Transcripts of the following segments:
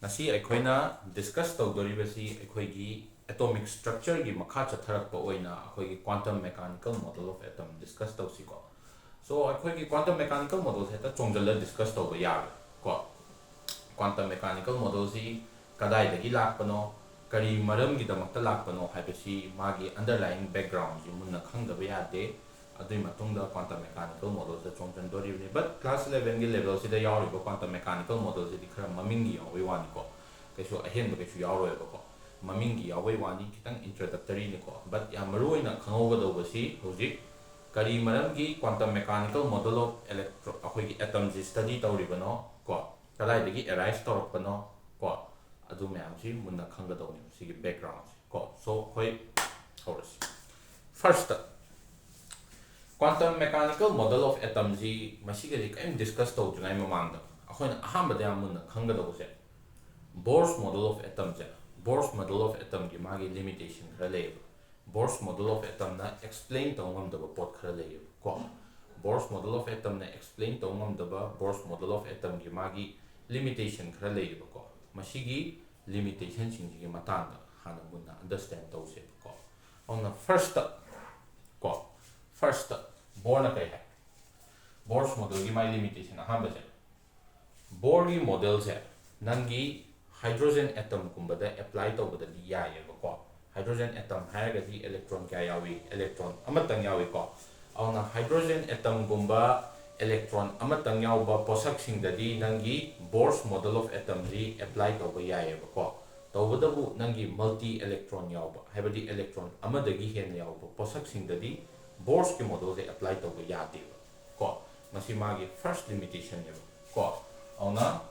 Nasi aikoina discuss tawdoribasi aikoigi atomic structure gi makha chatharakpa oina aikoigi quantum mechanical model of atom discuss tawsiko. So aikoigi quantum mechanical model heta chongjala discuss tawba yaga ko. Quantum mechanical model si kadai dagi lakpano kari maram gi damakta lakpano haibasi magi underlying background ji munna khangdaba yade adui matungda quantum mechanical model se chongjan doribni but class 11 gi level sida yawriba quantum mechanical model se dikhara mamingi yawi wani ko kaisu ahenba kaisu yawroeba ko mamingi yawi wani kitang introductory ni ko but ya maruina khangogado basi hojik kari maram gi quantum mechanical model of electron akhoi atom ji study tawribano ko kadai dagi arise torpano ko adu mayam si munna khangado ni sigi background ko so khoi horus first quantum mechanical model of atom ji masigari kaim discuss to junai mamangda akhoi ahamba da munna khangada bose Bohr's model of atom ja Bohr's model of atom gi magi limitation khara lei Bohr's model of atom na explain to ngam da pot khara lei ko Bohr's model of atom na explain to ngam da Bohr's model of atom gi magi limitation khara lei ko masigi limitation sing gi matanga hana munna understand to se ko on the first ko first Bohr na kai hai Bohr's model gi my limitation ahamba je Bohr gi model se nangi hydrogen atom kumbada apply to bada di ya ye ko hydrogen atom haiga di electron kya yawi electron amatang yawi ko auna hydrogen atom gumba electron amatang yawba posak sing da di nangi Bohr's model of atom ji apply to ba ya ye ko to bada bu nangi multi electron yawba haibadi electron amadagi hen yawba posak sing da di Bohr's ki model se apply to ba ya de ko masi magi first limitation ye ko auna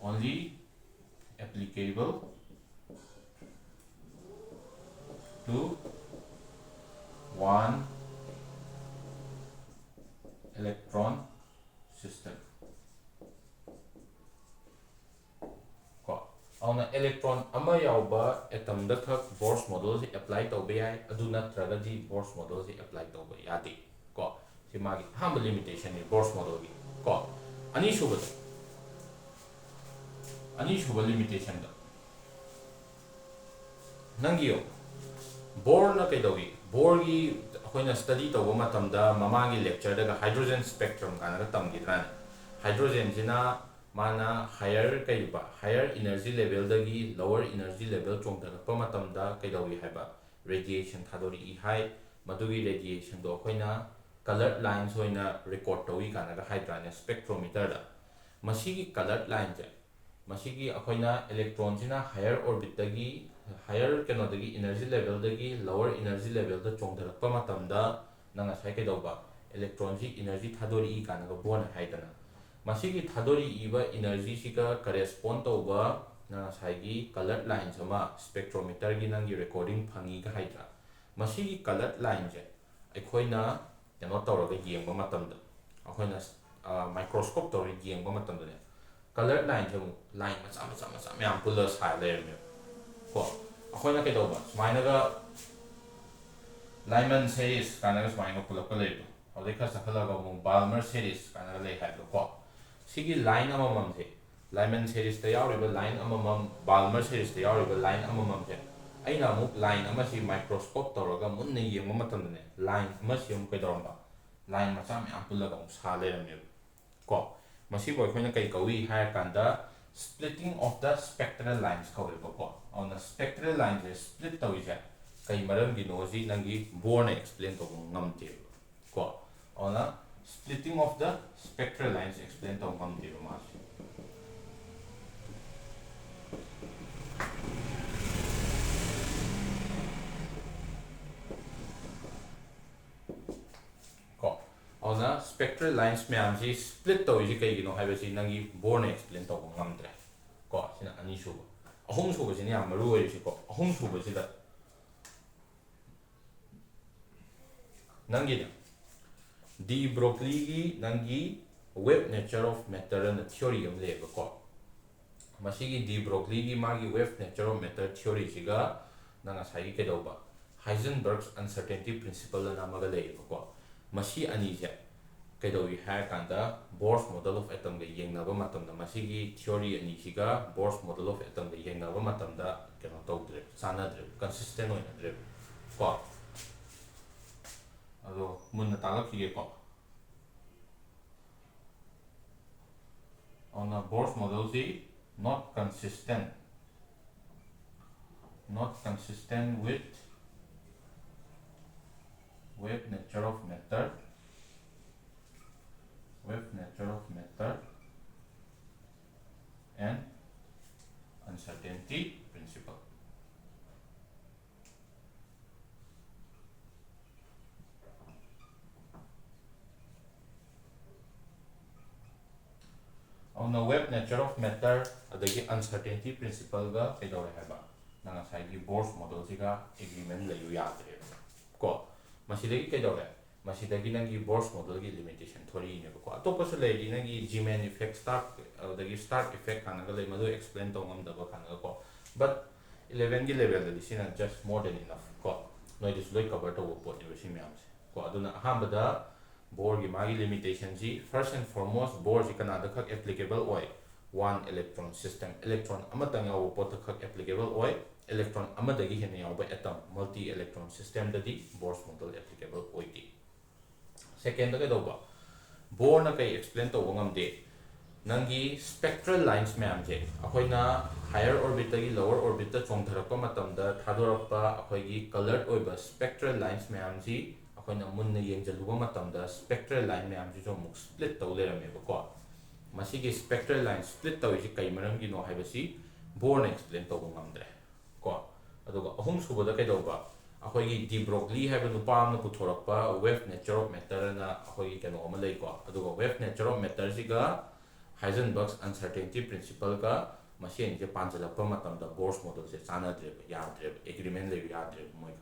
only applicable to one electron system ko auna electron ama yawba atom da khak Bohr's model se apply to ba yai adu natraga di Bohr's model se apply to ba yadi ko si magi hamba limitation ni Bohr's model gi ko ani shuba limitation da nangiyo Bohr na kaidawi Bohr gi akoina study tawba matamda mamagi lecture daga hydrogen spectrum kana tamgidran hydrogen jina mana higher kaiba higher energy level dagi lower energy level chongdarakpa matamda kaidawi haiba radiation thadori hai madugi radiation do akoina colored lines hoina record tawi kana ga hydrogen spectrometer da masigi colored line je masigi akoina electron jina higher orbit dagi higher kano dagi energy level dagi lower energy level da chongdarakpa matamda nanga sai kai doba electron ji energy thadori kana ga bona haidana masigi thadori iba energy sika correspond to ba nanga sai gi colored line sama spectrometer gi nangi recording phangi ga haidra masigi colored line je aikoina kano tawraga yengba matamda akoina microscope tawri yengba matamda ne colored line je line macha myam pula sai Lairembi ko akoina kai doba sumaina ga Lyman series kana ga sumaina pula pula ibu hole kha sakhala ga mu Balmer series kana ga lei hai ko sigi line amamam je Lyman series ta yawriba line amamam Balmer series ta yawriba line amamam je aina amuk line ama si microscope tawraga munna yengba matamda ne line ama si am kai doramba line macha myam pula ga sa Lairembi ko masi boy khoina kai kawi hai kanda splitting of the spectral lines kawi ko on the spectral lines is split tawi ja kai maram gi noji nangi Bohr na explain to ngamte ko on the splitting of the spectral lines explain to ngamte ma ko on the spectral lines me am ji split to ji kai gi no haiba si nangi Bohr na explain to ngamtre ko sina ani shu ahum suba sini yam maru oi si ko ahum suba sida nangi de Broglie gi nangi wave nature of matter and theory am le ko masigi de Broglie gi magi wave nature of matter theory siga nanga sai ke Heisenberg's uncertainty principle na maga le ko masi ani je kaidawi higher kanda Bohr's model of atom ga yengnaba matamda masigi theory ani siga Bohr's model of atom ga yengnaba matamda keno tawdre chanadre consistent oinadre ko ado munna talakige ko on a Bohr's model is not consistent with nature of matter and uncertainty principle. On the web nature of matter adagi uncertainty principle ga kaidore haba nanga saigi Bohr's model siga agreement layu yadre ko masidagi kaidore masidagi nangi Bohr's model gi limitation theory ne ko atopasu leidi nangi G-man effect start effect kana ga lei madu explain tongam daba kana ko but 11 gi level da sina just more than enough ko noi dis loi cover to pot ni si myam ko aduna ahambada Bohr gi magi limitation ji first and foremost Bohr ji kana da khak applicable oi one electron system electron amatang yaw pot khak applicable oi electron amadagi hen yaw ba atom multi electron system dadi Bohr's model applicable oi di second da do ba Bohr na kai explain to ngam de nangi spectral lines myam je akoina higher orbit gi lower orbit ta chongtharakpa matam da thadorakpa akoi colored oi ba spectral lines myam ji akoina munna yengjaluba matam da spectral line myam ji jo muk split to lerame ba ko masigi spectral line split to ji kai maram gi no haibasi Bohr na explain to ngamdre ko aduga ahum suba da kai do ba akoi de Broglie haiba nupa amna puthorakpa wave nature of matter na akoi keno ama lei ko aduga wave nature of matter ji ga Heisenberg's uncertainty principle ka machine je panjalappa matamda Bohr's model se chanadre yadre agreement le yadre moi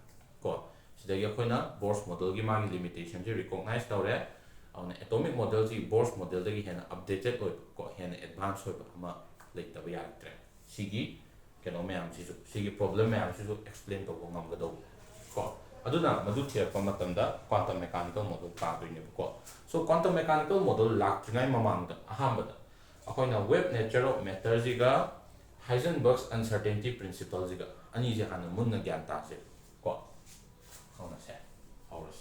ko sidagi akoina Bohr's model gi magi limitation je recognize tawre awna atomic model ji Bohr's model dagi hena updated oi ko hena advanced oi ama leitaba yadre sigi keno myam ji sigi problem myam ji explain to ngam ga do ko aduna madu thirpa matamda quantum mechanical model ka doine ko so quantum mechanical model laktinai mamangda ahambada akoina wave nature of matter jiga Heisenberg's uncertainty principle jiga ani je hana munna gyan ta se ko hona se hours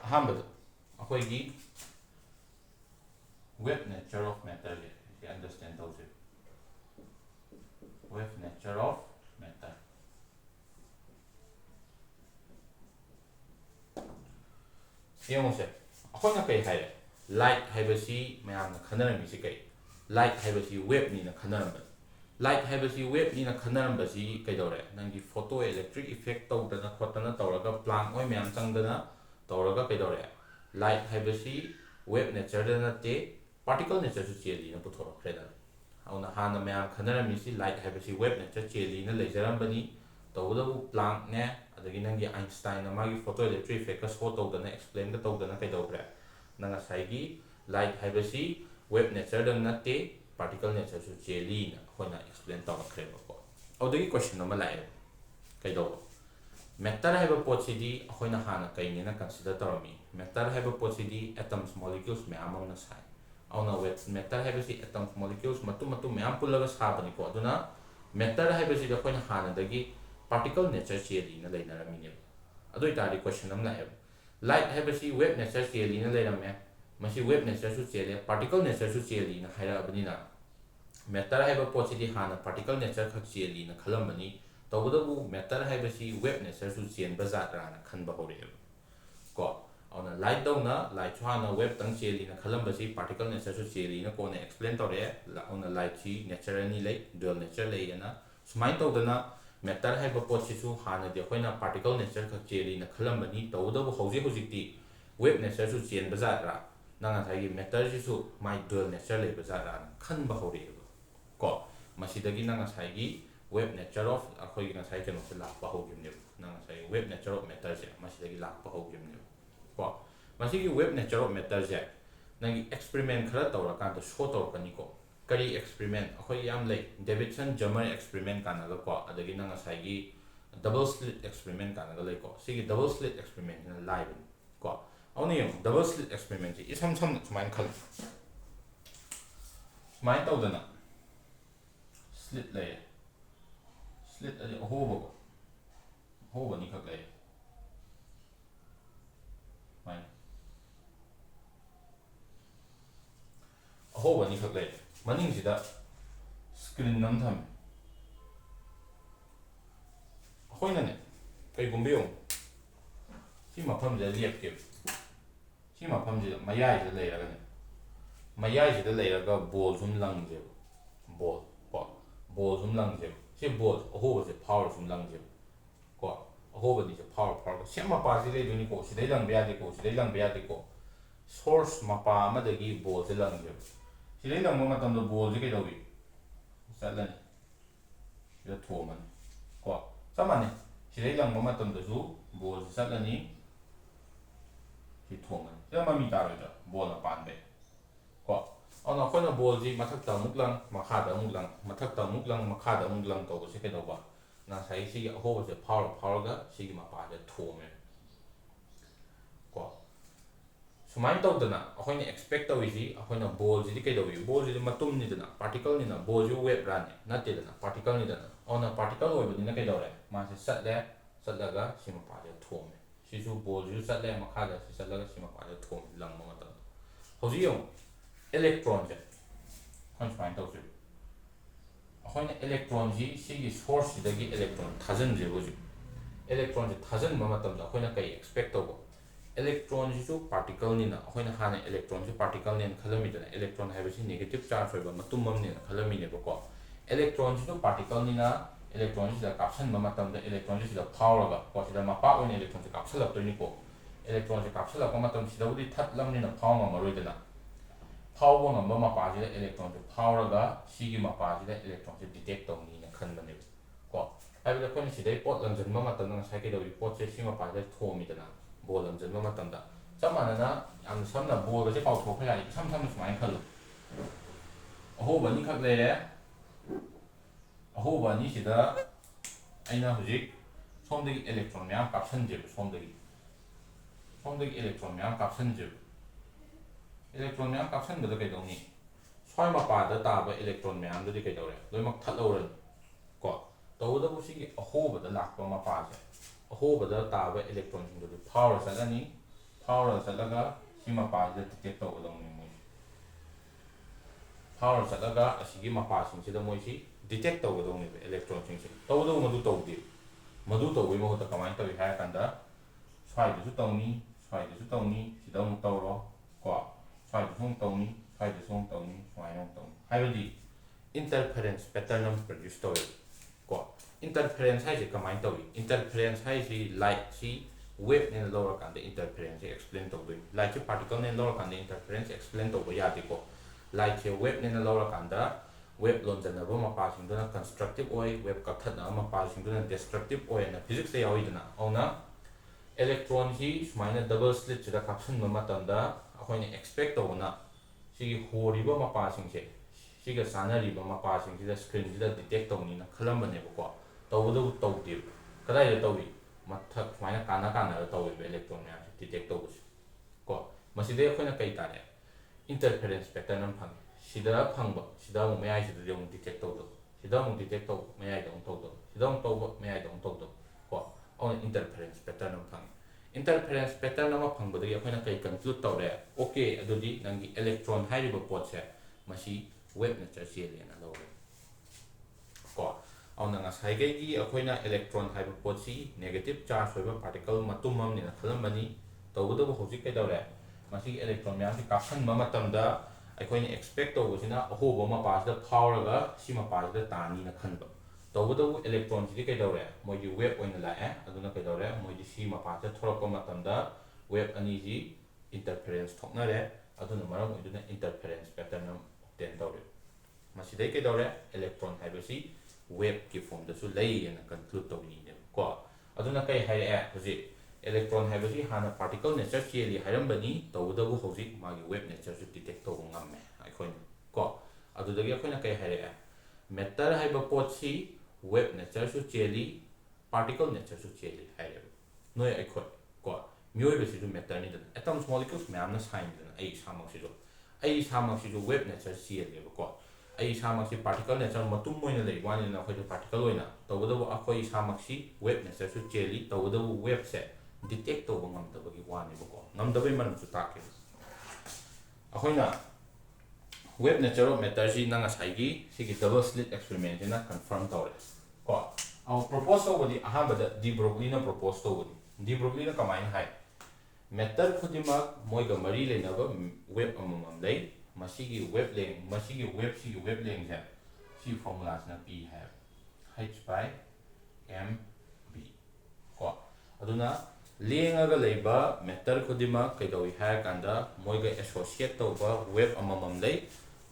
ahambada akoigi wave nature of matter je you understand those wave nature of matter yemose akoina kai haire light haibasi mayamna khanarami si kai light haibasi wave ni na khanaramba light haibasi wave ni na khanaramba si kaidore nangi photoelectric effect tawdana khotana tawraga plan oi mayam changdana tawraga kaidore light haibasi wave nature da nate particle nature su cheli na puthora kreda auna hana mayam khanarami si light haibasi wave nature cheli na leijarambani tawdabu Planck ne adagi nangi Einstein na magi photoelectric effect ka so tawdana explain ka tawdana kaidore nanga saigi light haibasi wave nature da nate particle nature su cheli na hoina explain taw kreba ko adagi question nama lai kaido matter haiba pot sidi hoina hana kainena consider tarami matter haiba pot sidi atoms molecules me amamna sai auna wave matter haibasi atoms molecules matu me am pulaga sabani ko aduna matter haibasi da hoina hana dagi particle nature cheli na leinarami ne adoi tari question nam lai light haibasi wave nature cheli na leirame masi wave nature su chele particle nature su cheli na haira abnina matter haiba pot sidi hana particle nature khak cheli na khalambani tawdabu matter haibasi wave nature su chen bazatra na khanba hore ko auna light dawna light hana wave tang cheli na khalambasi particle nature su cheli na ko na explain tawre auna light chi nature ni lei dual nature lei na sumai tawdana matter haiba pot sisu hana de hoina particle nature khak cheli na khalambani tawdabu hauji ti wave nature su chen bazatra nanga thai matter sisu mai dual nature lei bazatra khanba hore ko masidagi nanga thai wave nature of akhoi nga sai keno se lakpa ho gimne nanga sai wave nature of matter se masidagi lakpa ho gimne ko ꯃꯁꯤꯒꯤ web nature of ꯃꯦꯇꯔꯁꯦ ꯅꯪꯒꯤ experiment ꯈꯔ ꯇꯧꯔꯀꯥꯟꯗ ꯁꯣ ꯇꯧꯔꯛꯀꯅꯤꯀꯣ ꯀꯔꯤ experiment ꯑꯩꯈꯣꯏ ꯌꯥꯝ ꯂꯩ ꯗꯦꯕꯤꯗꯁꯟ ꯖꯃꯔ experiment ꯀꯥꯟꯅꯒꯀꯣ ꯑꯗꯒꯤ ꯅꯪ ꯉꯁꯥꯏꯒꯤ ꯗꯕꯜ ꯁ꯭ꯂꯤꯠ ꯑꯦꯛꯁꯄꯦꯔꯤꯃꯦꯟ ꯀꯥꯟꯅꯒ ꯂꯩꯀꯣ ꯁꯤꯒꯤ ꯗꯕꯜ ꯁ꯭ꯂꯤꯠ ꯑꯦꯛꯁꯄꯦꯔꯤꯃꯦꯟꯁꯤꯅ ꯂꯥꯏꯕꯅꯤ ꯀꯣ ꯑꯗꯨꯅ ꯌꯦꯡꯉꯨ ꯗꯕꯜ ꯁ꯭ꯂꯤꯠ ꯑꯦꯛꯁꯄꯦꯔꯤꯃꯦꯟꯁꯤ ꯏꯁꯝ ꯁꯝꯅ ꯁꯨꯃꯥꯏꯅ ꯈꯜꯂꯨ ꯁꯨꯃꯥꯏꯅ ꯇꯧꯗꯅ ꯁ꯭ꯂꯤꯠ ꯂꯩꯔꯦ ꯁ꯭ꯂꯤꯠ ꯑꯁꯤ ꯑꯍꯣꯕꯀꯣ ꯑꯍꯣꯕ ꯑꯅꯤꯈꯛ ꯂꯩꯔꯦ ꯁꯨꯃꯥꯏꯅ ꯑꯍꯣꯕ ꯑꯅꯤꯈꯛ ꯂꯩꯔꯦ ꯃꯅꯤꯡꯁꯤꯗ ꯁ꯭ꯀ꯭ꯔꯤꯟ ꯑꯃ ꯊꯝꯃꯦ ꯑꯩꯈꯣꯏꯅꯅꯦ ꯀꯩꯒꯨꯝꯕ ꯌꯦꯡꯉꯨ ꯁꯤ ꯃꯐꯝꯁꯤꯗ ꯂꯦꯞꯀꯦꯕ ꯁꯤ ꯃꯐꯝꯁꯤꯗ ꯃꯌꯥꯏꯁꯤꯗ ꯂꯩꯔꯒꯅꯦ ꯃꯌꯥꯏꯁꯤꯗ ꯂꯩꯔꯒ ꯕꯣꯜ ꯁꯨꯝ ꯂꯪꯁꯦꯕ ꯕꯣꯜ ꯁꯨꯝ ꯂꯪꯁꯦꯕ ꯁꯤ ꯕꯣꯜ ꯑꯍꯣꯕꯁꯦ ꯐꯥꯎꯔ ꯁꯨꯝ ꯂꯪꯁꯦꯕ ꯀꯣ ꯑꯍꯣꯕꯅꯤꯁꯦ ꯐꯥꯎꯔꯒ ꯁꯤ ꯃꯄꯥꯁꯤ ꯂꯩꯗꯣꯏꯅꯤꯀꯣ ꯁꯤꯗꯩ ꯂꯪꯕ ꯌꯥꯗꯦꯀꯣ ꯁꯤꯗꯩ ꯂꯪꯕ ꯌꯥꯗꯦꯀꯣ ꯁꯣꯔꯁ ꯃꯄꯥ ꯑꯃꯗꯒꯤ ꯕꯣꯜꯁꯦ ꯂꯪꯁꯦꯕ ꯁꯤꯗꯩ ꯂꯪꯕ ꯃꯇꯝꯗ ꯕꯣꯜꯁꯦ ꯀꯩꯗꯧꯏ ꯆꯠꯂꯅꯤ ꯁꯤꯗ ꯊꯣꯝꯃꯅꯤ ꯀꯣ ꯆꯞ ꯃꯥꯟꯅꯩ ꯁꯤꯗꯩ ꯂꯪꯕ ꯃꯇꯝꯗꯁꯨ ꯕꯣꯜꯁꯦ ꯆꯠꯂꯅꯤ ꯁꯤ ꯊꯣꯝꯃꯅꯤ ꯁꯤꯗ ꯃꯃꯤ ꯇꯥꯔꯣꯏꯗ꯭ꯔꯥ ꯕꯣꯜꯅ ꯄꯥꯟꯕꯩ ꯀꯣ ꯑꯗꯨꯅ ꯑꯩꯈꯣꯏꯅ ꯕꯣꯜꯁꯤ ꯃꯊꯛꯇ ꯑꯃꯨꯛ ꯂꯪ ꯃꯈꯥꯗ ꯑꯃꯨꯛ ꯂꯪ ꯃꯊꯛꯇ ꯑꯃꯨꯛ ꯂꯪ ꯃꯈꯥꯗ ꯑꯃꯨꯛ ꯂꯪ ꯇꯧꯕꯁꯦ ꯀꯩꯗꯧꯕ ꯉꯁꯥꯏ ꯁꯤꯒꯤ ꯑꯍꯣꯕꯁꯦ ꯐꯥꯎꯔꯒ ꯁꯤꯒꯤ ꯃꯄꯥꯁꯦ ꯊꯣꯝꯃꯦ ꯀꯣ ꯁꯨꯃꯥꯏꯅ ꯇꯧꯗꯅ ꯑꯩꯈꯣꯏꯅ ꯑꯦꯛꯁꯄꯦꯛ ꯇꯧꯔꯤꯁꯤ ꯑꯩꯈꯣꯏꯅ ꯕꯣꯜꯁꯤꯗꯤ ꯀꯩꯗꯧꯏ ꯕꯣꯜꯁꯤꯗꯤ ꯃꯇꯨꯝꯅꯤꯗꯅ ꯄꯥꯔꯇꯤꯀꯜꯅꯤꯅ ꯕꯣꯜꯁꯨ ꯋꯦꯕ ꯔꯥꯅꯤ ꯅꯠꯇꯦꯗꯅ ꯄꯥꯔꯇꯤꯀꯜꯅꯤꯗꯅ ꯑꯗꯨꯅ ꯄꯥꯔꯇꯤꯀꯜ ꯑꯣꯏꯕꯅꯤꯅ ꯀꯩꯗꯧꯔꯦ ꯃꯥꯁꯦ ꯆꯠꯂꯒ ꯁꯤ ꯃꯄꯥꯁꯦ ꯊꯣꯝꯃꯦ ꯁꯤꯁꯨ ꯕꯣꯜꯁꯤꯁꯨ ꯆꯠꯂꯦ ꯃꯈꯥꯗ ꯁꯤ ꯆꯠꯂꯒ ꯁꯤ ꯃꯄꯥꯁꯦ ꯊꯣꯝꯃꯦ ꯂꯪꯕ ꯃꯇꯝꯗ ꯍꯧꯖꯤꯛ ꯌꯦꯡꯉꯨ electron je khon smain tau ju akhoi electron ji sigi source dagi electron thajan je bu electron ji thajan ma matam da akhoi na kai expect tau electron ji su particle ni na akhoi na hana electron ji particle ni khalami da electron ha bi negative charge ba matum mam ni khalami ne ba ko electron ji su particle ni na electron ji da kapsan ma matam da electron ji da power ga ko da ma pa on electron ji kapsal up to ni ko electron ji kapsal up ma matam si da udi that lam ni na power ma maroi da na 파워 넘버 마파지다 일렉트론도 파워가 시기 마파지다 일렉트론도 디텍트 동이나 칸바네 거 하이브다 콘 시대 pot 런전마 맞다는 사이케도 pot 시 마파지다 토미드나 볼 런전마 맞단다 잠만나 양 섬나 볼을 파워 토플야 삼삼 많이 칼로 어호바니 칵레레 어호바니 시다 아이나 후직 손대기 일렉트론 양 값선제 손대기 일렉트론 양 값선제 electron myan kapsan da kai dong ni swai ma pa da ta ba electron myan da kai dong re loi mak that lo ren ko to da bu si a ho ba da lak pa ma pa se a ho ba da ta ba electron sing da power sa la ni power sa la ga si ma pa da detect to dong ni moi power sa la ga a si gi ma pa sing si da moi si detect to dong ni electron sing si to da ma du to di ma du to wi ma ho ta kamai ta wi ha kan da swai da su tong ni si da mu to ro ko swai song tong ni swai song tong ni swai yong tong haibadi interference pattern am produce to ko interference hai je kamai to interference hai ji light si wave ne lower kan the interference explain to bi light ji particle ne lower kan the interference explain to ya de ko light je wave ne lower kan da wave lon jana ba ma pa sing da constructive oi wave ka that na ma pa sing da destructive oi na physics se yawi dana ona electron ji smaina double slit ji da kapsun ma matam da akhoi expect to na si horiba mapa sing se siga sanariba mapa sing da screen da detect to ni na khalam bane ko tawdu tawdi kadai da tawi mathak smaina kana da tawi electron ya detect to ko maside akhoi na kai ta ne interference pattern am phang sida phangba sida mo mai sida yong detect to sida mo detect to mai dong to sida mo to mai dong to ko on interference pattern am phang interference pattern ama phangba da akhoi na kai conclude to re okay adudi nangi electron hairiba pot se masi wave na cha chele na lo ko auna nga sai ge gi akhoi na electron haiba pot si negative charge hoiba particle matum mam ni na khalam bani tawda bu hojik kai dawre masi electron myam si kapsan ma matam da akhoi ni expect to sina ahoba ma pa da power ga si ma pa da tani na khanba tawda bu electron si kai dawre moi gi wave oina la aduna kai dawre moi di si ma pa da thorok ma matam da wave ani ji interference thokna re aduna maram oiduna interference pattern am ten dawre masidai kai dawre electron haibasi wave ki form da su lei na conclude to ni ne ko aduna kai hai hoji electron haibasi hana particle nature cheli hairambani tawdabu hojik magi wave nature su detect to ngamme aikoina ko adudagi akoina kai haire matter haiba pot si wave nature su cheli particle nature su cheli haire noi aikoi ko mioi basi su matter ni dan atoms molecules ma'am na sign dan ai samak si ju wave nature cheli ko ai samak si particle nature matum moina lei wani na khoi particle oina tawdabu akoi samak si wave nature su cheli tawdabu wave se detect to ngam da bagi wani ko ngam da bai man su ta ke akoina wave nature of matter si nanga saigi sigi double slit experiment na confirm tawre ko our proposal wodi ahamba de Broglie na propose to wodi de Broglie na kamai hai matter khudima moiga mari le na ba wave amam lei masigi wavelength masigi wavelength है सी formula ना p है h by m b को अदुना लेंगा लेबा matter खुदिमा कैदोई है कांदा मोइगा associate तोबा wave अममम लै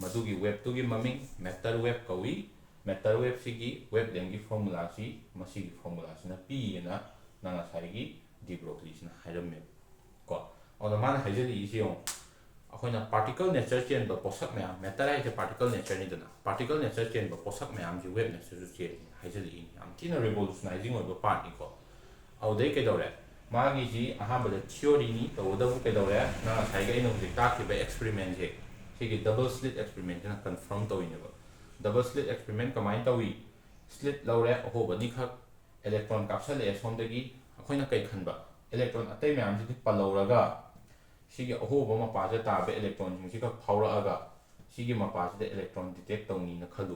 मदुगी वेव तुगी ममिंग मेटर वेव कवी मेटर वेव सिगी wavelength की फॉर्मूला सी मसिगी फॉर्मूला ना p ना नंगा साइगी डी ब्रोगली ना हाइरमे को और मान हाइजली इसी अखोना पार्टिकल नेचर चेन ब पोसक मैम मेटर है पार्टिकल नेचर नि दना पार्टिकल नेचर चेन ब पोसक मैम जी वेव नेचर जो चेन हाइजली हम तीन रिवोल्यूशनाइजिंग ओइब पार्ट निको औदे के दौरे मागी जी अहाबद थ्योरी नि तौदब के दौरे ना साइगा इन हुजिक ताकिबे एक्सपेरिमेंट जे सिगी डबल स्लिट एक्सपेरिमेंट ना कंफर्म तौइनेबो डबल स्लिट एक्सपेरिमेंट कमाइन तौई स्लिट लौरे अहोबनी खक इलेक्ट्रॉन काप्सले सोमदगी अखोइना कै खनबा इलेक्ट्रॉन अतै मैम जी पलौरगा सिगी अहोबा मपाजे ताबे इलेक्ट्रॉन सिगी फाउरअगा सिगी मपाजे इलेक्ट्रॉन डिटेक्ट तौनी न खलु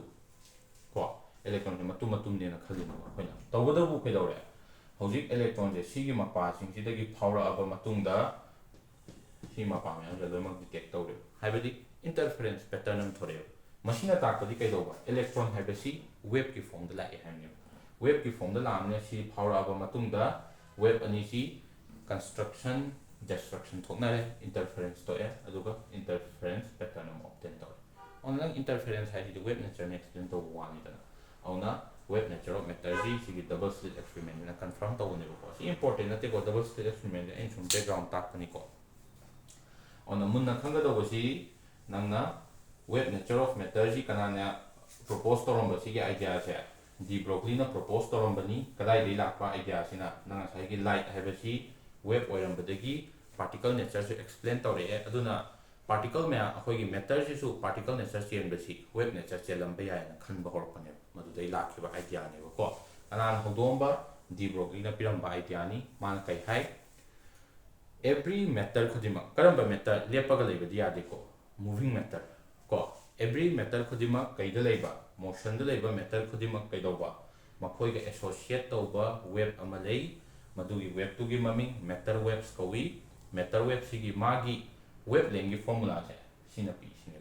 को इलेक्ट्रॉन मतुम मतुम ने न खलु न अखोइना तौगदबु कैदौरे हौजिक इलेक्ट्रॉन जे सिगी मपासिंग सिदगी फाउरअबा मतुंगदा सी मपा मैम जे लोइमक डिटेक्ट तौरे हाइबदी इंटरफेरेंस पैटर्न हम थोरे मशीन ताकपदी कैदौबा इलेक्ट्रॉन हाइबसी वेव की फॉर्म द लाए हाइने वेव की फॉर्म द लामने सी फाउरअबा मतुंगदा वेव अनि सी construction destruction thokna re interference to interference pattern am obtain to online interference hai the wave nature next explain to one ita auna wave nature of matter ji sigi double slit experiment na confirm to ne ko si important na te ko double slit experiment en sum background tak ni ko ona mun na khanga do si nangna wave nature of matter ji kana na propose to rom si gi idea se de Broglie na propose to rom bani kadai dei lakpa idea sina nanga sai gi light hai ba si wave oirambadagi particle nature su explain tawre aduna particle me akhoi matter su particle nature chen basi wave nature chelam ba ya na khan ba hor pane madu dai lakhiba idea ne ko anan hodomba de Broglie na piram ba idea ni man kai hai every matter khudima karamba matter lepaga leiba dia de ko moving matter ko every matter khudima kai da leiba motion da leiba matter khudima kai doba makhoi ga associate tawba wave amalei मधुगी wave टू की ममिंग matter waves कवी matter wave सिगी मागी wavelength की formula है सिना P सिने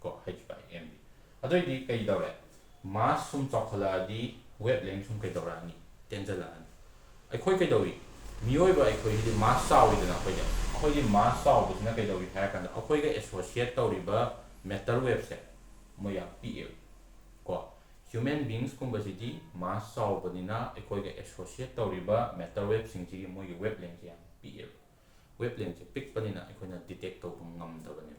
को h by m अदोइदी कई दौरे मास सुम चौखलादी wavelength सुम कई दौरानी टेंजलानी अखोई कई दौरी मियोइबा अखोई दी मास साविदना अखोई अखोई दी मास सावबसिना कई दौरी है कांदा अखोई के एसोसिएट तौरिबा मेटर वेव से मोया पी को human beings kumbasidi mass saubadina ekoiga associate tawriba matter wave singji moi wavelength ya pf wavelength pick panina ekoina detect to ngamdabane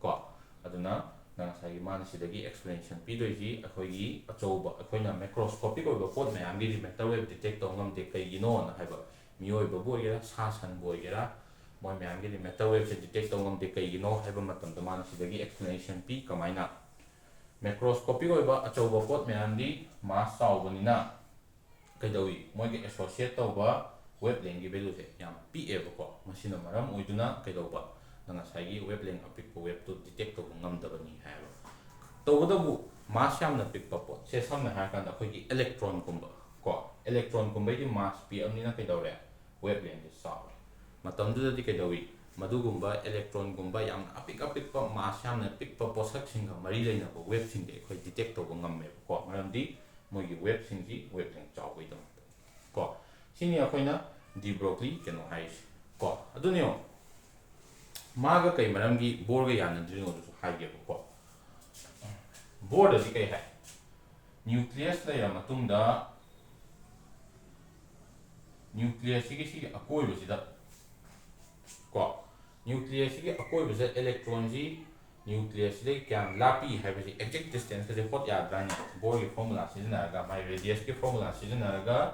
ko aduna nang sai man sidagi explanation pidoiji ekoigi achoba ekoina microscopic oiba pot mayam gi matter wave detect to ngamde kaigino na haiba mioi boigera sa san boigera moi mayam gi matter wave detect to ngamde kaigino haiba matam da man sidagi explanation pi kamaina microscopic oiba achoba pot mayam di mass saubani na kaidawi moi ge associate tawba wavelength gi value se yam pf ko masina maram oiduna kaidoba nanga saigi wavelength apik ko wave to detect to ngamdabani haiba tawdabu mass yam na pick pot se samna ha kan da khoi gi electron kumba ko electron kumba di mass p amni na kaidawre wavelength gi saw matamdu di kaidawi madugumba electron gumba yam apik pa mass yam na pick pa posak singa mari leina ko wave sing de khoi detect to ngamme ko maram di moi gi wave sing ji wavelength chaw bai dam ko sini akoina de Broglie keno hais ko adunyo maga kai maram gi bor ga yan ndrino du hai ge ko bor da di kai hai nucleus la ya matung da nucleus sigi akoibasida ko nucleus sigi akoibasida electron ji nucleus de kyam lapi haibasi exact distance ka je hot yadrani Bohr gi formula sizinaraga my radius ki formula sizinaraga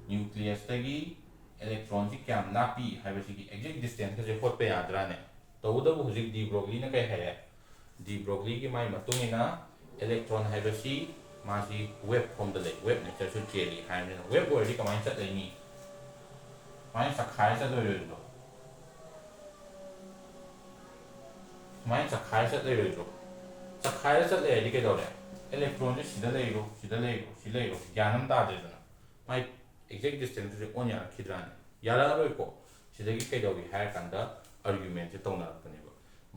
nucleus tagi electron ji kyam lapi haibasi gi exact distance ka je hot pe yadrani tawda bu hujik de Broglie na kai hai de Broglie gi mai matungina electron haibasi masi wave form the wave nature su cheli haibani wave already kamai chat ni mai sakhai sa do ro mai sakhai sa do ro sakhai sa le di ke do le electron ji sida le ro gyanam da de na mai exact distance su on ya khidran yara ro ko sida gi ke do bi hai kan da argument ji tawna pa ni ba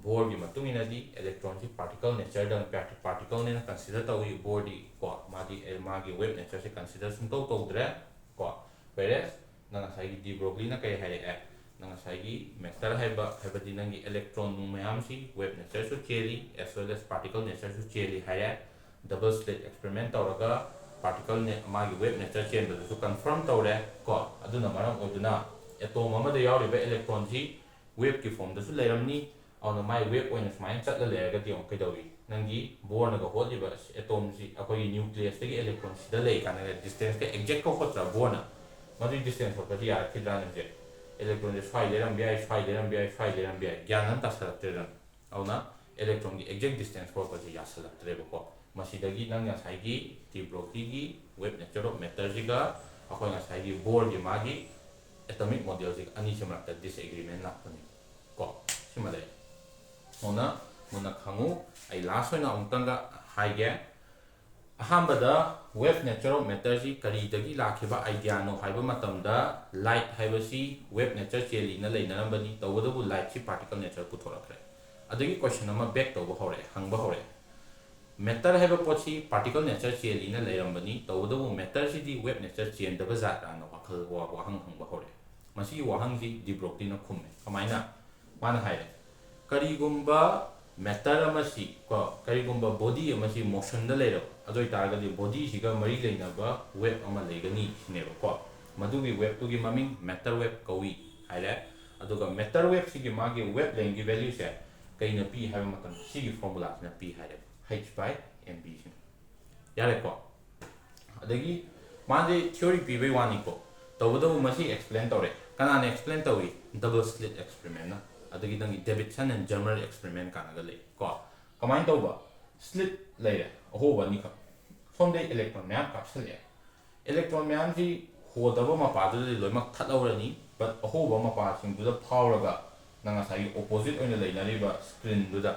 Bohr gi matung ina di electron ji particle nature dang particle ne na consider tawi Bohr di ko ma di wave nature se consider sum to dre ko whereas nang sai gi de Broglie na kai hai nang sai gi matter hai ba di nang gi electron nu mayam si wave nature su cheli as well as particle nature su cheli hai double slit experiment tawraga particle ne ma gi wave nature chen ba su confirm tawre ko aduna maram oduna atom ama da yauri ba electron ji wave ki form da su Lairembi on my wave oina smile chat la lega di on kai dawi nangi Bohr na ga hot di ba atom ji akoi nucleus tagi electron sida lei kana distance ka exact ko hot ra Bohr na madu distance hot di ya khidran je electron is 5 Lairembi gyanan ta sarat ran auna electron gi exact distance ko ba ji ya salat re ko masidagi nang ya sai gi de Broglie gi wave nature of matter ji ga akoi na sai gi Bohr gi magi atomic model ji ani chama ta disagreement na pani ko simale ona muna khangu ai last one amtanga haige ahambada wave nature of matter ji kari dagi lakhiba idea no haiba matamda light haibasi wave nature cheli na leina nambani tawadabu light chi particle nature puthorakre adagi question ama back tawba hore hangba hore matter haiba pochi particle nature cheli na leirambani tawadabu matter ji di wave nature chen da bazat na wakhal wa hangba hore masi wahang ji de Broglie na khumme kamaina mana haire karigumba matter amasi ko karigumba body amasi motion da leiro adoi targadi body siga mari leina ba wave ama legani sineba ko madugi wave tu gi maming matter wave kawi haile aduga matter wave sigi magi wave length gi value se kaina p haiba matam sigi formula na p haire h by mb sin yare ko adagi manje theory p by wani ko tawdo masi explain tore kana explain tawi double slit experiment na adagi dangi Davidson and Germer experiment kana ga le ko kamain tawba slit leire ahoba ni ka somde electron map capsule electron map ji hodaba mapa du loimak thatawrani but ahoba mapa sing du da phawraga nanga sai opposite oina leinari ba screen du da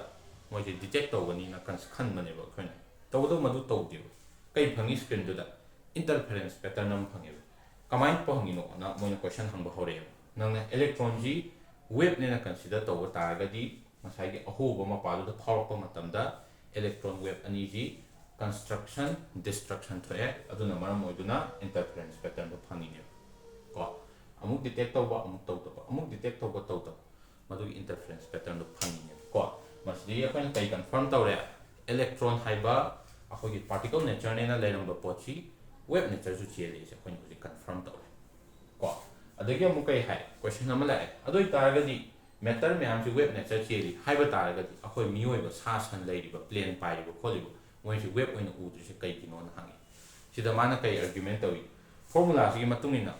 moi je detect tawani na kan khan mane ba khoina tawdo madu tawdi kai phangi screen du da interference pattern nam phangi kamain phangi no na moi question hangba hore nang electron ji wave ne na consider taw targadi masai ge ahoba mapa du da phawrakpa matamda electron wave ani ji construction destruction thoe aduna maram oiduna interference pattern do phangi ne ko amuk detect tawba amuk tawba amuk detect tawba tawta madu interference pattern do phangi ne ko masdi akan kai confirm tawre electron haiba akogi particle nature ne na leiramba pochi wave nature ju chele se kon ko confirm tawre ko adagi amuk kai hai question amala adoi targadi matter me am ji wave nature chele haiba targadi akoi mioi ba sa san leiriba plane pai ba kholiba moi ji wave oina u ju kai kino na hangi sida mana kai argument tawi formula ji matungina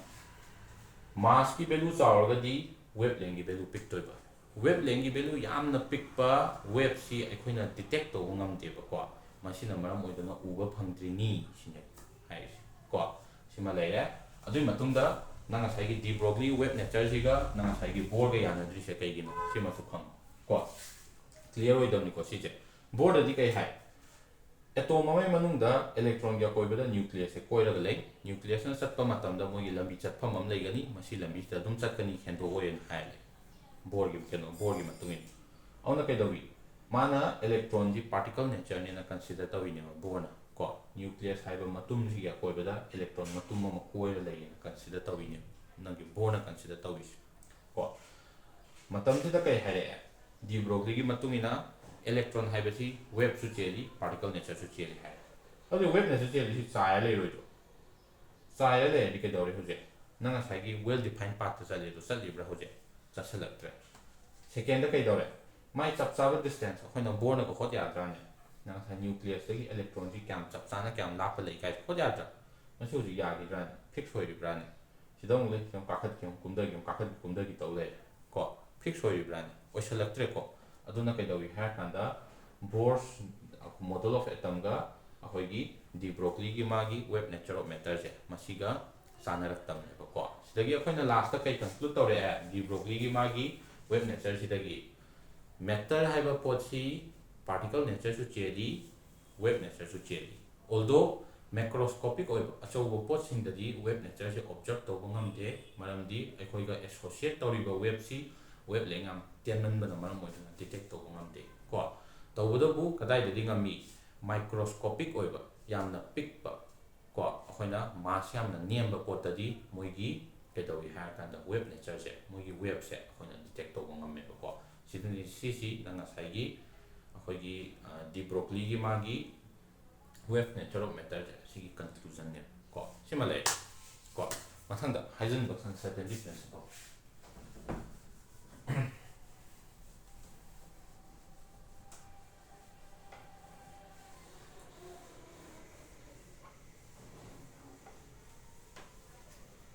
mass ki value chawragadi wave length ki value pick toiba wave length ki value yamna pick pa wave si aikoina detect to ngamde ba ko masina maram oidana uba phangdrini sine hai ko sima leire adui matungda nanga sai gi de Broglie wave nature ji ga nanga sai gi Bohr ga yana dri se kai gi no sima su phang ko clear oi dam ni ko si je Bohr da di kai hai atom amai manungda electron ga koibada nucleus se koiraga lei nucleus na satpa matamda moi gi lambi chatpham am leigani masi lambi ta dum chatkani khendo oyen hai Bohr gi keno Bohr gi matungin auna kai dawi mana electron ji particle nature ne na consider tawi ne Bohr na ko nucleus haiba matum ji ga koibada electron matum ma koira lei na consider tawi ne nangi Bohr na consider tawi ko matam ti da kai hare de Broglie gi matungina electron haibasi wave su cheli particle nature su cheli hai adu wave nature cheli si chaya le ro chaya le di ke dore huje nang asagi well defined path chali do chali bra hoje chasalaktre second da kai dore mai chap chaba distance khoina born ko khot ya dra ne nang sa nucleus gi electron ji kyam chap chana kyam lap le kai khot ya dra ma su ji ya gi dra fix hoi bra ne sidong le kyam ka khat kyam kum da gi to le ko fix hoi bra ne o salaktre ko aduna kai do wi ha kan da Bohr's model of atom ga ahoigi de Broglie gi magi web nature of matter je masiga sanarak tam ne ko sidagi akhoina last ta kai conclude tore de Broglie gi magi web nature sidagi matter haiba pot si particle nature su cheli web nature su cheli although macroscopic or achobo pot sing dadi web nature se observe to ngam de maram di akhoiga associate toriba web si web lengam tianman bana maram mo detect to ngam de ko tawudabu kadai dadi ngami microscopic oiba yamna pikpa ko akhona mass yamna niamba potadi moigi kedawi ha kanda web nature se moigi web se akhona detect to ngamme ko siduni cc nanga saigi akhogi de Broglie gi magi web nature of matter sigi conclusion ne ko simale ko mathanda Heisenberg uncertainty principle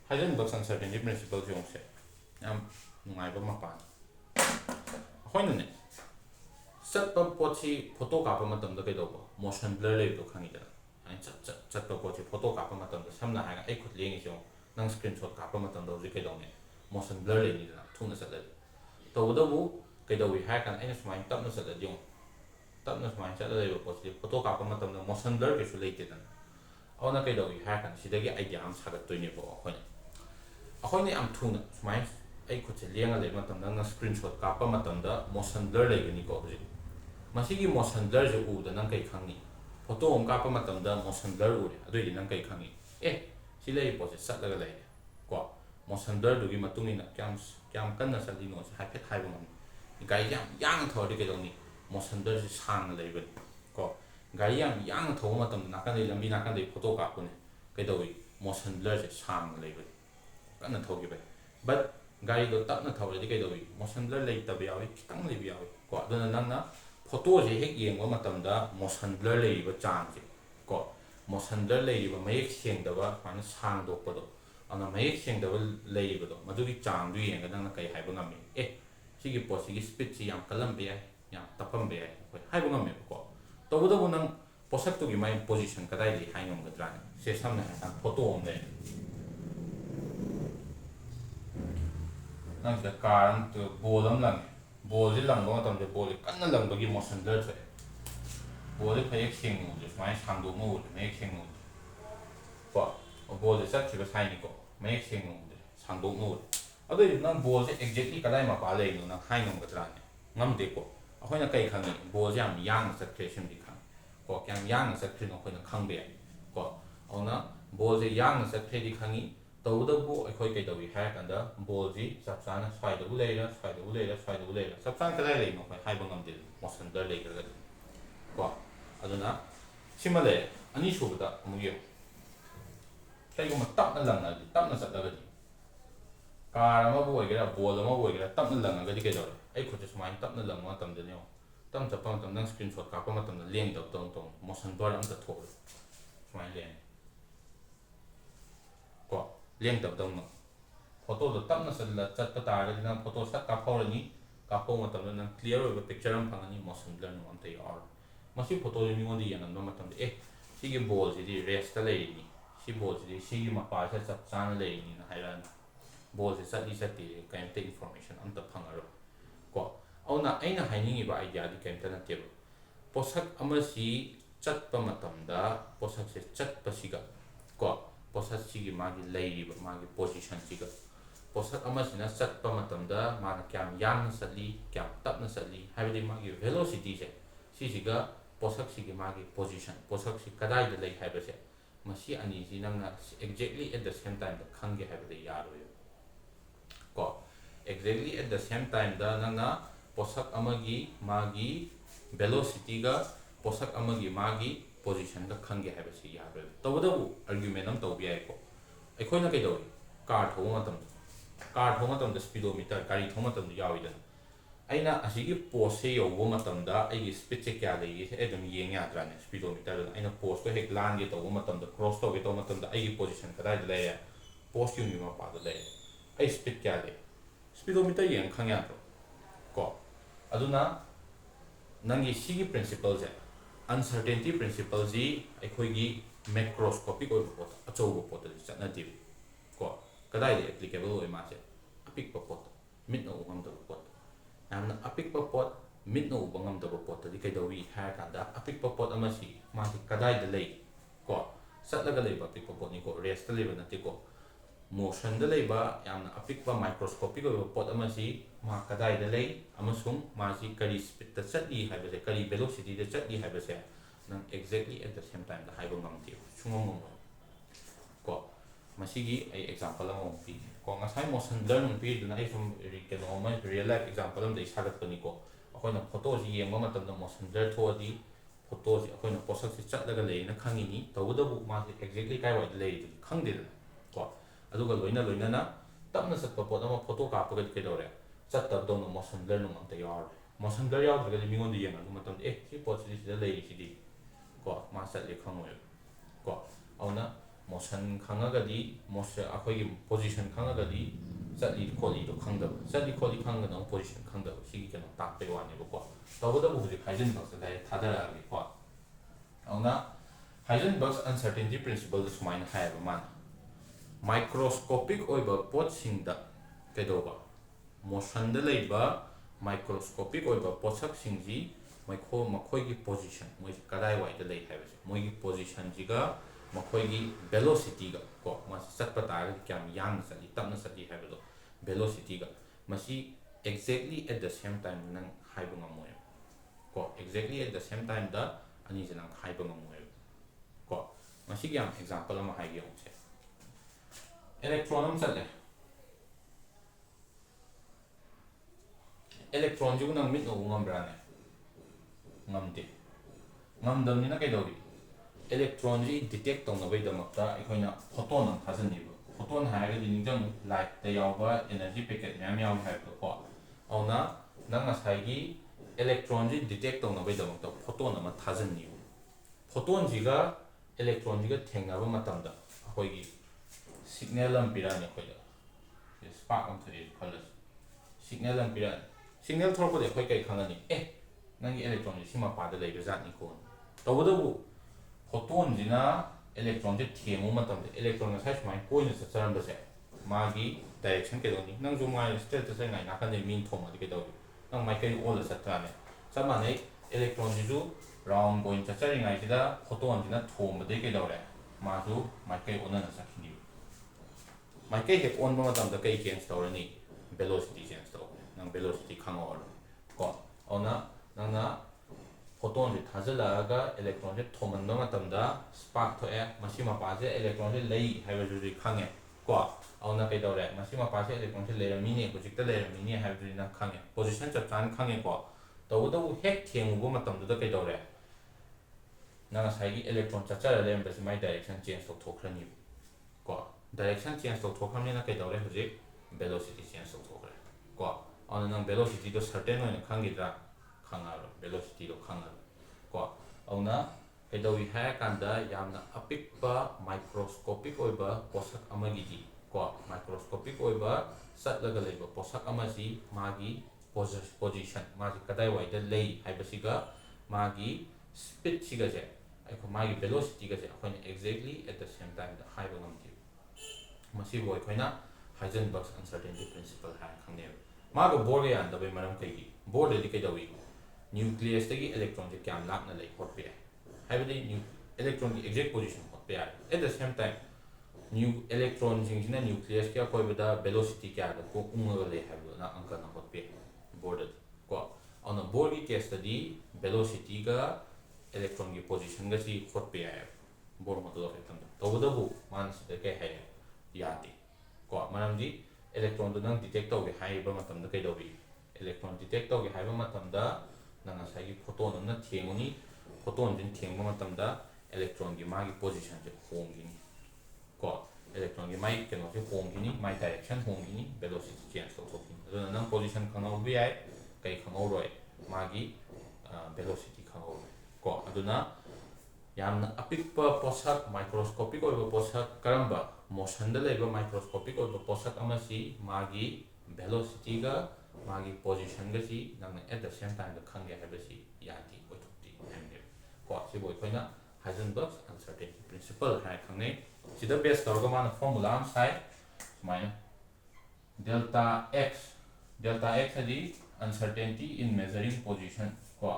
Heisenberg uncertainty principle yung se yam nungai ba mapan ahoina ne sat pa pochi photo ka pa matam da kai do motion blur le do khangi da ai chat pa pochi photo ka pa matam da samna ha ga ai khut lengi jo nang screenshot ka pa matam do ji kai do ne motion blur le ni da thuna sat le to da bu kai do wi ha kan ai smai tap na sat da yung tap na smai sat le pochi photo ka pa matam da motion blur ke su le te da awna kai do wi ha kan sidagi idea am sa ga to ni bo ahoina ahoina am thuna smai ai khut lenga le matam da screenshot ka pa matam da motion blur le ni ko ji masigi motion blur je u da nang kai khangi photo om ka pa matam da motion blur u adoi di nang kai khangi si lei po se sat la ga lai ko motion blur du gi matung ni na kyam kan na sal di no se ha phet hai bang gai yang thor di ke dong ni motion blur se sang lai ba ko gai yang thor matam na kan dei lambi na kan dei photo ka ko ne kai doi motion blur se sang lai ba kan na thor gi ba but gai do tap na thor di kai doi motion blur lai ta ba yawi kitang lai ba yawi ko aduna nang na photo je hek yeng wa matam da motion blur lei ba chang je ko motion blur lei ba mayek seng da ba man sang dok pa do ana mayek seng da ba lei ba do madu gi chang du yeng ga nang na kai hai ba ngam sigi po sigi speed si yam kalam be yam tapam be ko hai ba ngam ko to bu da bu nang posak tu gi mai position ka dai li hai ngam ga dran se sam na ha photo om le nang da Karam tu bolam lang ball ji lang ba tam de ball kan na lang ba gi motion blur che ball ji phai xing mu ji mai sang do mu mai xing mu ko ball ji sat chi ba sai ni ko mai xing mu sang do mu adoi nang ball ji exactly kadai ma pa le no nang hai ngam ga tra ne ngam de ko ahoina kai khang ni ball ji am yang sat creation di khang ko kyang yang sat creation ko na khang be ko ona ball ji yang sat create di khangi tawudabu akhoi kai dawi ha kan da ball ji sap sana swai da ulei la sap san ka lai no hai bangam de motion blur le ga ko aduna simale ani shu da mu yo kai go ma tap na lang na tap na sat da ga car ma bu ga ball ma bu ga tap na lang ga di kai do ai khu smai tap na lang ma tam de no tam ta pang tam nang screenshot ka pa ma tam na leng da tong motion blur am ta thok smai leng ko leng tab dong no photo do tam na sal la chat ta tar na photo sat ka phor ni ka po ma tam na clear oi picture am phang ni motion blur no am tai or masi photo ni ngon di yang no ma tam de si gi ball si di rest ta le ni si ball si di si gi ma pa sa chat chan le ni na hai ran ball si sat di sat di kind of information am ta phang aro ko au na aina hai ni ba idea di kind ta na te posak ama si chat pa ma tam da posak se chat pa si ga ko posak sigi magi lei ba magi position siga posak ama sina sat pa matam da man kyam yang satli kyam tap na satli haibadi magi velocity se siga posak sigi magi position posak si kadai da lei haiba se masi ani si nang na exactly at the same time da khange haibadi yaro yo ko exactly at the same time da nang na posak amagi magi velocity ga posak amagi magi position ga khange haiba si yaro to da bu argument am to bi ai ko ai khoi na kai do car thong matam da speedometer gari thong matam da yawi da aina asigi post se yobo matam da ai speed che kya lei se edum yeng ya dra ne speedometer da aina post ko hek lan ge to matam da cross to ge to matam da ai position kadai da le post yu mi ma pa da le ai speed kya le speedometer yeng khang ya ko aduna nangi sigi principle je uncertainty principle ji akhoi gi macroscopic oi pot achow pot da chana ti ko kadai de applicable oi ma je apik pot mit no ngam da pot namna apik pot mit no bangam da pot di kai dawi ha ka da apik pot ama si ma si kadai de lei ko satla ga lei ba apik pot ni ko rest le ba na ti ko motion da lei ba yamna apik microscopic oi pot ama si ma kadai de lei amasung ma si kari speed da chati ha ba se kari velocity da chati ha ba se nang exactly at the same time da hai ba ngam ti chungong ko masigi ai example ang pi ko ngasai motion learning pi duna ai from keno ma real life example am dei sagat pani ko akoina photo ji yengma matam da motion blur tho di photo ji akoina posak si chat daga lei na khangi ni tawda bu ma exactly kai wa lei khang de ko aduga loina na tamna sat pa pot ama photo ka pa ke dore chat tab do no motion blur no am ta yar motion blur yaw daga mi ngon di yang adu matam si pot si da lei si di ko ma sat le khang we ko auna motion khangagadi motion akhoi position khangagadi chali kholi do khangda chali kholi khangga no position khangda sigi keno tak pe wani ko tawda bu ji Heisenberg sa dai thadara gi ko auna Heisenberg's uncertainty principle is mine have man microscopic oiba pot singda kedoba motion da leiba microscopic oiba posak singji makhoi gi position moi kadai wai da lei have moi gi position jiga makhoi velocity ga ko ma satpa ta ga kyam yang sa li tamna sa li have do velocity ga masi exactly at the same time nang haibu ngamoy ko exactly at the same time da ani jana haibu ngamoy ko masi gyam example ma hai gyong se electron sa le electron ju nang mit no ngam bra ne ngam de ngam dam ni na kai do electron ji detect tong na bai da makta ikhoina photon ang thasan ni photon ha ga din jang light da yaw ba energy packet myam yaw ha ko auna nang asai gi electron ji detect tong na bai da makta photon ama thasan ni photon ji ga electron ji ga thengna ba matam da khoi gi signal am pira ni khoi da spark am thari khalas signal am pira signal thor ko de khoi kai khangani nang gi electron ji sima pa da lei ba zat ni ko tawda bu photon jina electron je themu matam de electron sai mai point sa charam ba se magi direction ke doni nang ju mai state sa ngai na kan de min thoma de ke do nang mai kai all sa tra ne sa ma ne electron ju round point cha chari ngai da photon jina thoma de ke do re ma ju mai kai ona na sa khini mai kai he on ba matam da kai change to ni velocity change to nang velocity khang or ko ona nang na photon ji thajalaga electron je thoman ba matamda spark tho e masima pa je electron je lei haiba ju ji khange ko auna kai dore masima pa je electron je Lairembi ni project ta Lairembi ni haiba ju na khange position chap chan khange ko tawda bu hek themu ba matamda da kai dore na sai gi electron cha cha Lairembi se mai direction change to thokhrani ko direction change to thokhrani na kai dore hu velocity change to thokre ko auna nang velocity to certain oina khangi da khangaro velocity do khangaro ko auna kedawi ha kanda yamna apikpa microscopic oiba posak amagi ji ko microscopic oiba satlaga leiba posak amasi magi position magi kadai wai da lei haibasiga magi speed siga je aiko magi velocity ga je akoina exactly at the same time da haiba ngamti masi boy koina Heisenberg's uncertainty principle ha khangne maga bor ya da be maram kai gi bor de kedawi nucleus tagi electron je kyam lak na lei hot pe haibadi electron ki exact position hot pe at the same time new electron jing jina nucleus kya koi bada velocity kya da ko unga le haibu na angka na hot pe board ko on a board ki case study velocity ga electron ki position ga si hot pe board model of atom to da bu man se ke hai yati ko manam di electron do nang detect to ge hai ba matam da kai do bi electron detect to ge hai ba matam da nanga sai photon na thenguni photon jin thengma matamda electron gi magi position je hong gi ko electron gi mai keno se hongini mai direction hongini velocity change tawthokini aduna nang position khangau bi ai kai khangau roi magi velocity khangau ko aduna yamna apikpa posak microscopic oiba posak karamba motion da leba microscopic oiba posak amasi magi velocity ga magi position ga si nang at the same time da khangge habasi yati oithokti hamne ko si boi khoina Heisenberg's uncertainty principle hai khangne sida base tawga mana formula am sai minus delta x adi uncertainty in measuring position ko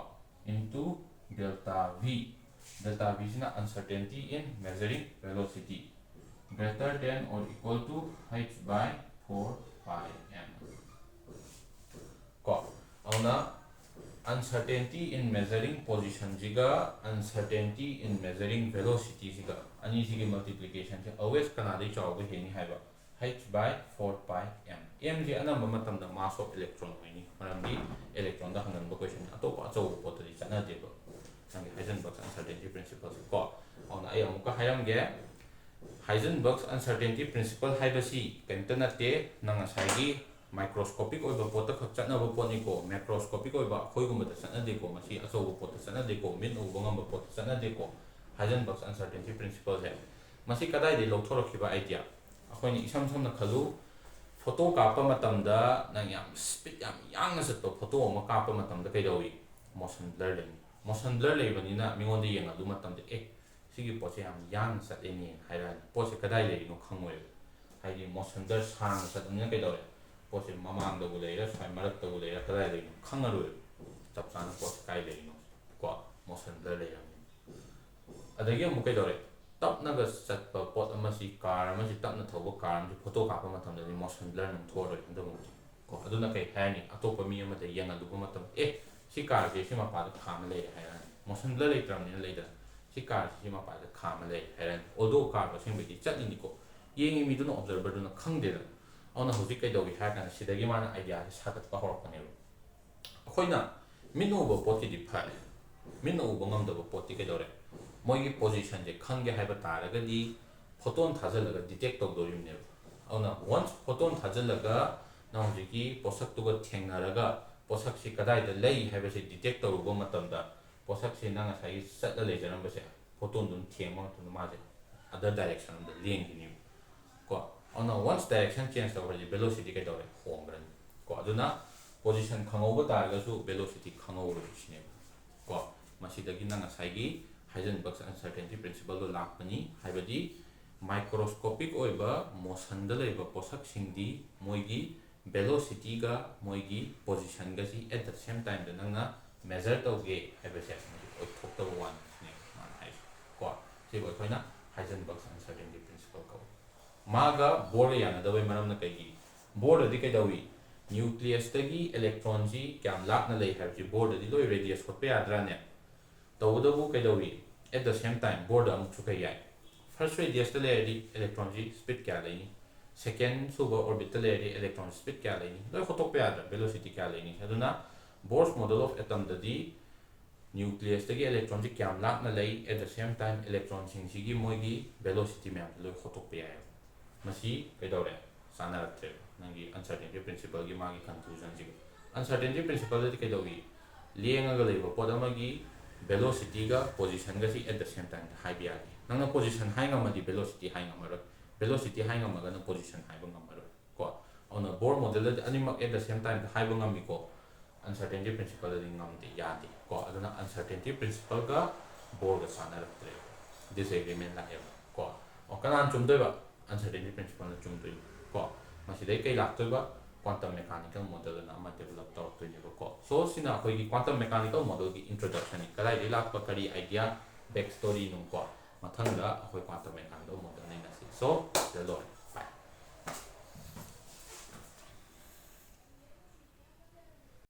into delta v is the uncertainty in measuring velocity greater than or equal to h by 4 pi m ko auna uncertainty in measuring position jiga uncertainty in measuring velocity jiga ani sigi multiplication je always kanadi chawga heni haiba h by 4 pi m m ji anamba matamda mass of electron hoini maramdi electron da hanganba question atopa achaw potri chana deba sangi Heisenberg's uncertainty principle ko auna ay amuka hayamge Heisenberg's uncertainty principle haibasi kemta natte nanga saigi microscopic oiba pota khak chanaba poni ko macroscopic oiba khoigumba ta chana de ko masi achaw pota chana de ko min uba ngamba pota chana de ko Heisenberg's uncertainty principle hai masi kadai de lokthorokhiba idea akhoni isam samna khalu photo kapa matamda nang yam speed yam yang na satto photo ma kapa matamda kaidawi motion blur le motion blur le banina mingonde yenga du matamda sigi poche yam yang sat eni haira poche kadai le no khangoi haidi motion blur sang sat nya kaidawi poche mamang da buleira sai marak da buleira kadai le no khangaru tap sana poche kai le no ko motion blur le yam adagi mu kaidawi tapnaga satpa pot amasi car amasi tapna thoba car amasi photo kapa matamda ni motion blur nang thoroi andamu ko aduna kai hani atopa mi amata yenga duba matam si car je si mapa da khama le hairan motion blur le tram ni le da si car si mapa da khama le hairan odo car ba sing bi chatni ni ko yengi mi duna observer duna khangde da ona hoji kai dogi ha kan sidagi mana idea sagat pa horok ne khoina minu bo poti di phai minu bo ngam da bo poti kai dore moigi position je khangge haiba taragadi photon thajalaga detect tawdorimne auna once photon thajalaga naujiki posak tuga thengnaraga posak si kadai da lei haiba se detect tawbo matamda posak si nanga sai satla le janamba se photon dun thengma tu ma je other direction da lengini ko auna once direction change tawri velocity kai dore hongran ko aduna position khangoba targa su velocity khangowro sine ko masidagi nanga saigi Heisenberg's uncertainty principle do lakpani haibadi microscopic oiba motion da leiba posak singdi moigi velocity ga moigi position ga si at the same time da nanga measure tawge haibase oi thokta one ne man hai ko se boi khoina Heisenberg's uncertainty principle ko maga board yana da bai manam na kai gi board di kai dawi nucleus tagi electron ji kyam lakna lei habji board di loi radius ko pe adra ne tawdabu kai dawi at the same time board amuk chukai yai first radius da laydi electron ji speed kya laini second super orbital laydi electron speed kya laini loi khotok pe adra velocity kya laini aduna Bohr's model of atom da di nucleus tagi electron ji kyam lakna lei at the same time electron sing sigi moigi velocity me loi khotok pe yai masi kai dore sanarate nangi uncertainty principle gi magi conclusion ji uncertainty principle da kai dawi lienga ga leiba podamagi velocity ga position ga si at the same time high bi agi nang position high nga madi velocity high nga maro velocity high nga maga na position high nga maro ko on a Bohr model da animak at the same time high nga mi ko uncertainty principle da ngam de ya de ko aduna uncertainty principle ga Bohr ga sana raktre disagreement la ko o kanan chum doi ba uncertainty principle na chum doi ko masi dai kai lak doi ba quantum mechanical model na ma develop tor to ni ko so sina khoi gi quantum mechanical model gi introduction ni kalai de lak pa kari idea back story nung ko mathang da khoi quantum mechanical model ni na si so the lord